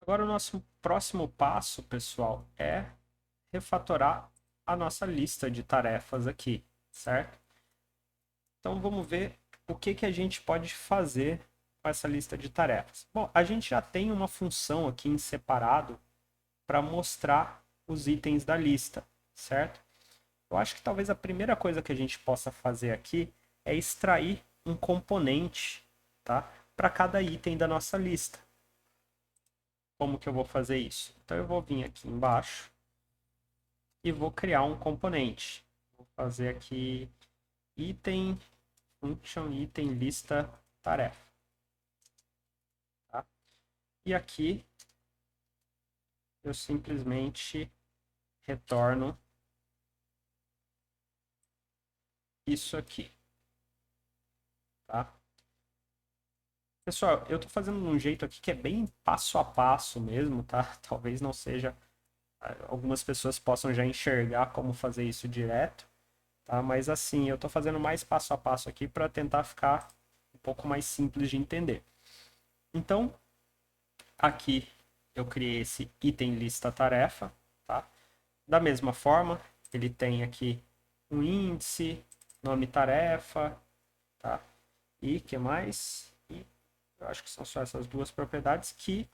Agora, o nosso próximo passo, pessoal, é refatorar a nossa lista de tarefas aqui, certo? Então, vamos ver o que que a gente pode fazer com essa lista de tarefas. Bom, a gente já tem uma função aqui em separado para mostrar os itens da lista, certo? Eu acho que talvez a primeira coisa que a gente possa fazer aqui é extrair um componente, tá? Para cada item da nossa lista. Como que eu vou fazer isso? Então eu vou vir aqui embaixo e vou criar um componente. Vou fazer aqui item function item lista tarefa, tá? E aqui eu simplesmente retorno isso aqui, tá? Pessoal, eu estou fazendo de um jeito aqui que é bem passo a passo mesmo, tá? Talvez não seja, algumas pessoas possam já enxergar como fazer isso direto, tá? Mas assim, eu estou fazendo mais passo a passo aqui para tentar ficar um pouco mais simples de entender. Então, aqui eu criei esse item lista tarefa, tá? Da mesma forma, ele tem aqui um índice, nome tarefa, tá? E que mais? E eu acho que são só essas duas propriedades que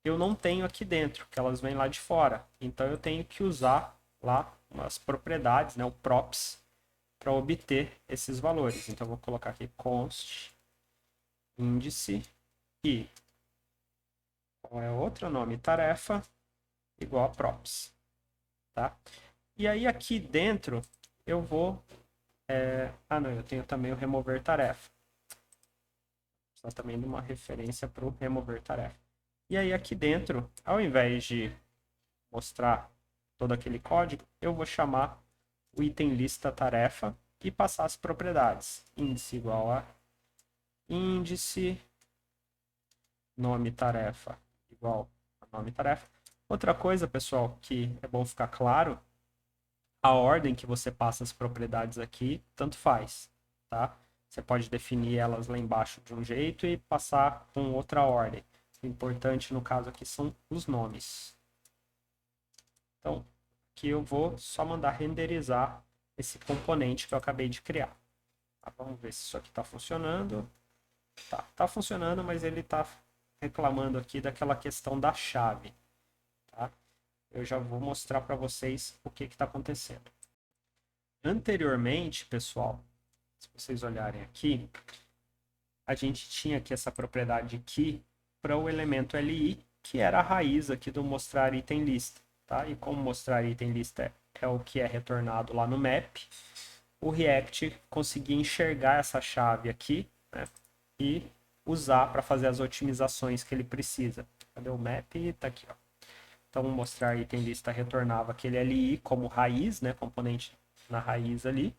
eu não tenho aqui dentro, que elas vêm lá de fora. Então eu tenho que usar lá umas propriedades, né, o props, para obter esses valores. Então eu vou colocar aqui const índice e qual é o outro nome tarefa igual a props, tá? E aí aqui dentro eu vou não, eu tenho também o remover tarefa. Só também de uma referência para o remover tarefa. E aí aqui dentro, ao invés de mostrar todo aquele código, eu vou chamar o item lista tarefa e passar as propriedades. Índice igual a índice, nome tarefa igual a nome tarefa. Outra coisa, pessoal, que é bom ficar claro, a ordem que você passa as propriedades aqui, tanto faz, tá? Você pode definir elas lá embaixo de um jeito e passar com outra ordem. O importante, no caso aqui, são os nomes. Então, aqui eu vou só mandar renderizar esse componente que eu acabei de criar. Tá, vamos ver se isso aqui está funcionando. Tá funcionando, mas ele está reclamando aqui daquela questão da chave. Tá? Eu já vou mostrar para vocês o que está acontecendo. Anteriormente, pessoal, se vocês olharem aqui, a gente tinha aqui essa propriedade key para o elemento li, que era a raiz aqui do mostrar item lista. Tá? E como mostrar item lista é o que é retornado lá no map, o React conseguia enxergar essa chave aqui, né, e usar para fazer as otimizações que ele precisa. Cadê o map? Está aqui. Ó. Então, mostrar item lista retornava aquele li como raiz, né, componente na raiz ali,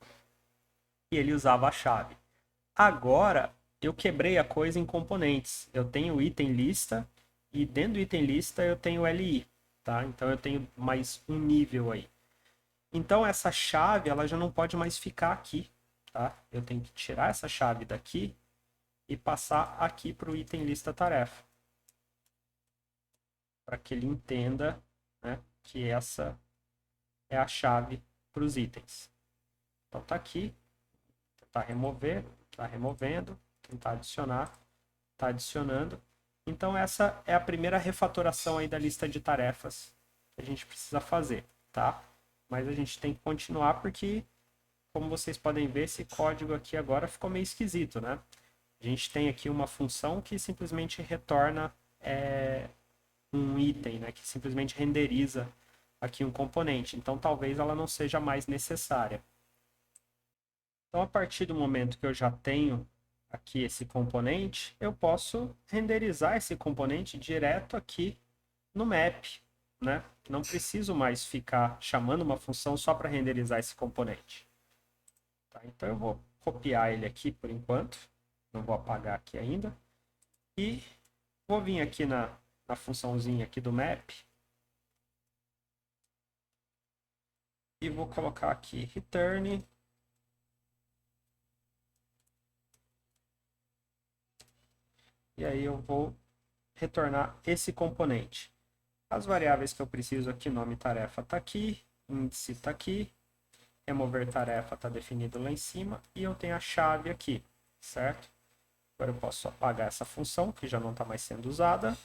e ele usava a chave. Agora, eu quebrei a coisa em componentes. Eu tenho o item lista e dentro do item lista eu tenho li, tá? Então eu tenho mais um nível aí. Então essa chave ela já não pode mais ficar aqui, tá? Eu tenho que tirar essa chave daqui e passar aqui para o item lista tarefa, para que ele entenda, né, que essa é a chave para os itens. Então tá aqui, tentar remover, tá removendo, tentar adicionar, tá adicionando. Então essa é a primeira refatoração aí da lista de tarefas que a gente precisa fazer, tá? Mas a gente tem que continuar porque, como vocês podem ver, esse código aqui agora ficou meio esquisito, né? A gente tem aqui uma função que simplesmente retorna um item, né? Que simplesmente renderiza aqui um componente. Então talvez ela não seja mais necessária. Então a partir do momento que eu já tenho aqui esse componente, eu posso renderizar esse componente direto aqui no map, né? Não preciso mais ficar chamando uma função só para renderizar esse componente. Tá? Então eu vou copiar ele aqui por enquanto, não vou apagar aqui ainda, e vou vir aqui na funçãozinha aqui do map e vou colocar aqui return e aí eu vou retornar esse componente. As variáveis que eu preciso aqui, nome tarefa está aqui, índice está aqui, remover tarefa está definido lá em cima, e eu tenho a chave aqui, certo? Agora eu posso apagar essa função, que já não está mais sendo usada.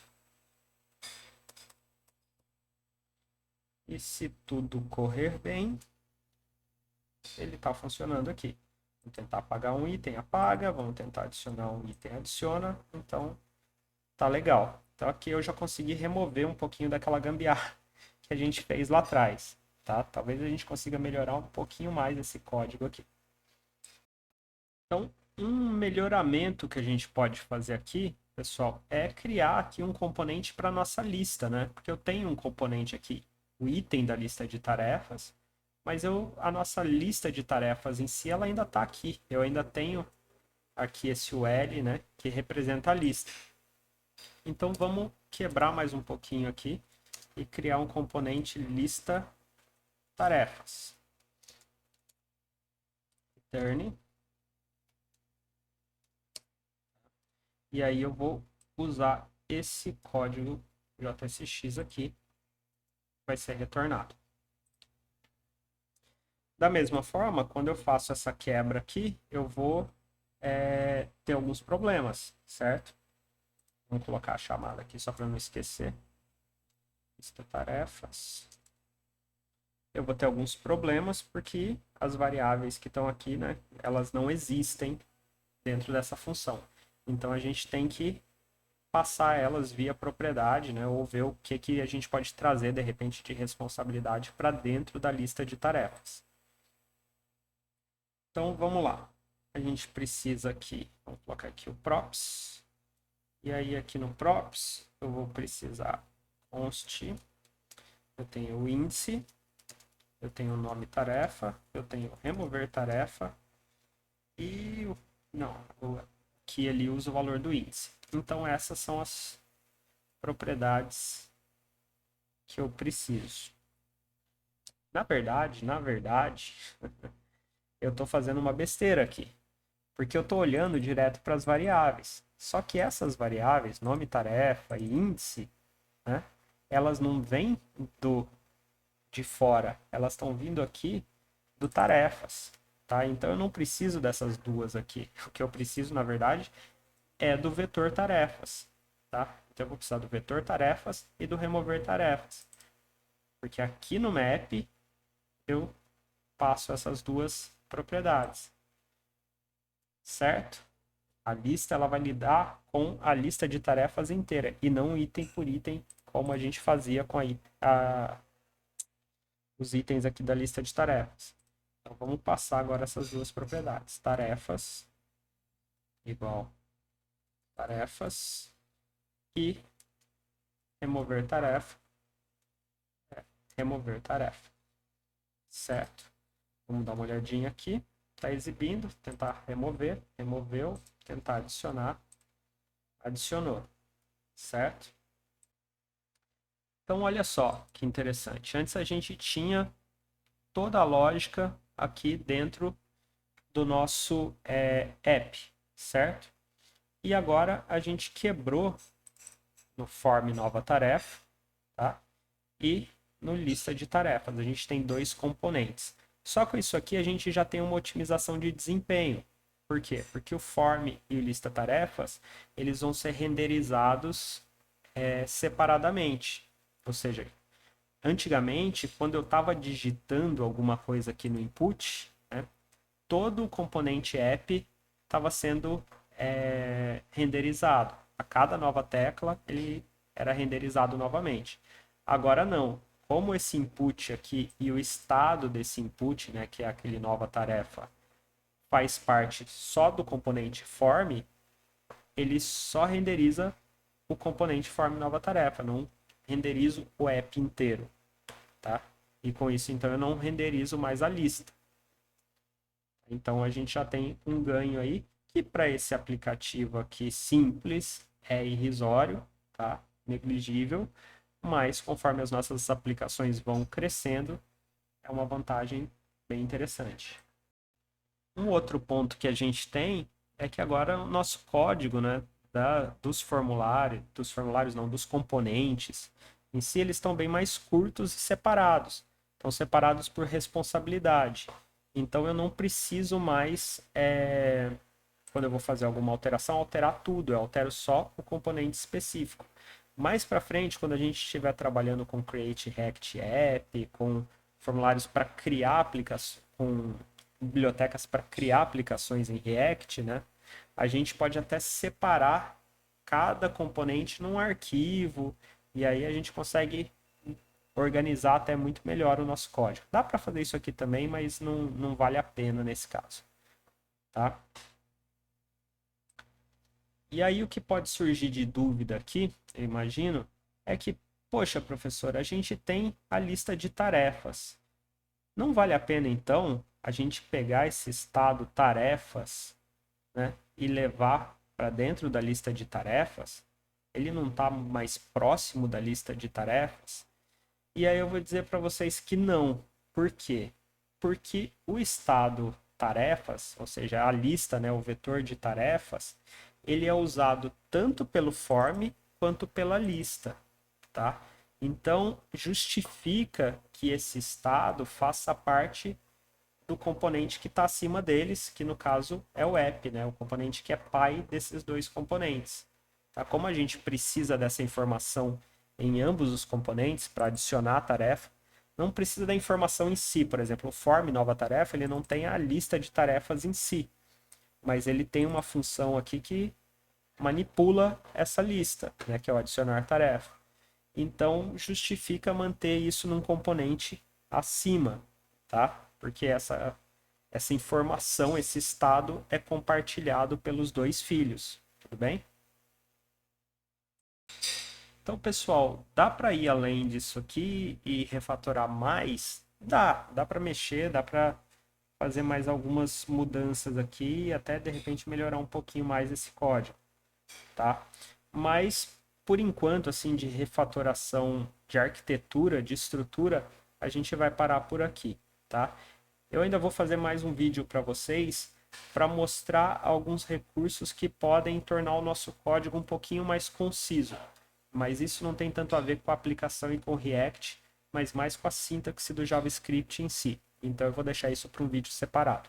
E se tudo correr bem, ele está funcionando aqui. Vamos tentar apagar um item, apaga. Vamos tentar adicionar um item, adiciona. Então, tá legal. Então aqui eu já consegui remover um pouquinho daquela gambiarra que a gente fez lá atrás. Tá? Talvez a gente consiga melhorar um pouquinho mais esse código aqui. Então, um melhoramento que a gente pode fazer aqui, pessoal, é criar aqui um componente para nossa lista, né? Porque eu tenho um componente aqui, o item da lista de tarefas, mas a nossa lista de tarefas em si, ela ainda está aqui. Eu ainda tenho aqui esse UL, né, que representa a lista. Então, vamos quebrar mais um pouquinho aqui e criar um componente lista tarefas. Return. E aí eu vou usar esse código JSX aqui, vai ser retornado. Da mesma forma, quando eu faço essa quebra aqui, eu vou ter alguns problemas, certo? Vamos colocar a chamada aqui só para não esquecer. Lista tarefas. Eu vou ter alguns problemas porque as variáveis que estão aqui, né, elas não existem dentro dessa função. Então a gente tem que passar elas via propriedade, né, ou ver o que a gente pode trazer de repente de responsabilidade para dentro da lista de tarefas. Então vamos lá. A gente precisa aqui, vamos colocar aqui o props. E aí aqui no props eu vou precisar const, eu tenho o índice, eu tenho o nome tarefa, eu tenho remover tarefa e aqui ele usa o valor do índice. Então essas são as propriedades que eu preciso. Na verdade, eu estou fazendo uma besteira aqui, porque eu estou olhando direto para as variáveis. Só que essas variáveis, nome tarefa e índice, né, elas não vêm de fora, elas estão vindo aqui do tarefas, tá? Então eu não preciso dessas duas aqui. O que eu preciso, na verdade, é do vetor tarefas, tá? Então eu vou precisar do vetor tarefas e do remover tarefas. Porque aqui no map eu passo essas duas propriedades, certo? A lista ela vai lidar com a lista de tarefas inteira e não item por item, como a gente fazia com os itens aqui da lista de tarefas. Então vamos passar agora essas duas propriedades. Tarefas igual tarefas e remover tarefa. Remover tarefa. Certo? Vamos dar uma olhadinha aqui. Está exibindo, tentar remover, removeu, tentar adicionar, adicionou. Certo? Então, olha só que interessante. Antes a gente tinha toda a lógica aqui dentro do nosso app, certo? E agora a gente quebrou no form nova tarefa, tá? E no lista de tarefas. A gente tem dois componentes. Só com isso aqui a gente já tem uma otimização de desempenho. Por quê? Porque o form e o lista tarefas, eles vão ser renderizados separadamente. Ou seja, antigamente, quando eu estava digitando alguma coisa aqui no input, né, todo o componente app estava sendo renderizado. A cada nova tecla, ele era renderizado novamente. Agora não. Como esse input aqui e o estado desse input, né, que é aquele nova tarefa, faz parte só do componente form, ele só renderiza o componente form nova tarefa, não renderizo o app inteiro, tá? E com isso, então, eu não renderizo mais a lista. Então, a gente já tem um ganho aí, que para esse aplicativo aqui simples é irrisório, tá? Negligível, mas conforme as nossas aplicações vão crescendo, é uma vantagem bem interessante. Um outro ponto que a gente tem é que agora o nosso código, né, dos formulários não, dos componentes em si, eles estão bem mais curtos e separados. Estão separados por responsabilidade. Então eu não preciso mais, quando eu vou fazer alguma alteração, alterar tudo. Eu altero só o componente específico. Mais para frente, quando a gente estiver trabalhando com Create React App, com formulários para criar aplicações, com bibliotecas para criar aplicações em React, né? A gente pode até separar cada componente num arquivo e aí a gente consegue organizar até muito melhor o nosso código. Dá para fazer isso aqui também, mas não vale a pena nesse caso, tá? E aí o que pode surgir de dúvida aqui, eu imagino, é que, poxa, professor, a gente tem a lista de tarefas. Não vale a pena, então, a gente pegar esse estado tarefas, né, e levar para dentro da lista de tarefas? Ele não está mais próximo da lista de tarefas? E aí eu vou dizer para vocês que não. Por quê? Porque o estado tarefas, ou seja, a lista, né, o vetor de tarefas, ele é usado tanto pelo form quanto pela lista, tá? Então, justifica que esse estado faça parte do componente que está acima deles, que no caso é o app, né? O componente que é pai desses dois componentes. Tá? Como a gente precisa dessa informação em ambos os componentes para adicionar a tarefa, não precisa da informação em si. Por exemplo, o form nova tarefa, ele não tem a lista de tarefas em si, mas ele tem uma função aqui que manipula essa lista, né? Que é o adicionar tarefa. Então, justifica manter isso num componente acima, tá? Porque essa informação, esse estado é compartilhado pelos dois filhos, tudo bem? Então, pessoal, dá para ir além disso aqui e refatorar mais? Dá para mexer, dá para fazer mais algumas mudanças aqui e até de repente melhorar um pouquinho mais esse código, tá? Mas por enquanto, assim, de refatoração de arquitetura, de estrutura, a gente vai parar por aqui, tá? Eu ainda vou fazer mais um vídeo para vocês para mostrar alguns recursos que podem tornar o nosso código um pouquinho mais conciso. Mas isso não tem tanto a ver com a aplicação e com o React, mas mais com a sintaxe do JavaScript em si. Então eu vou deixar isso para um vídeo separado.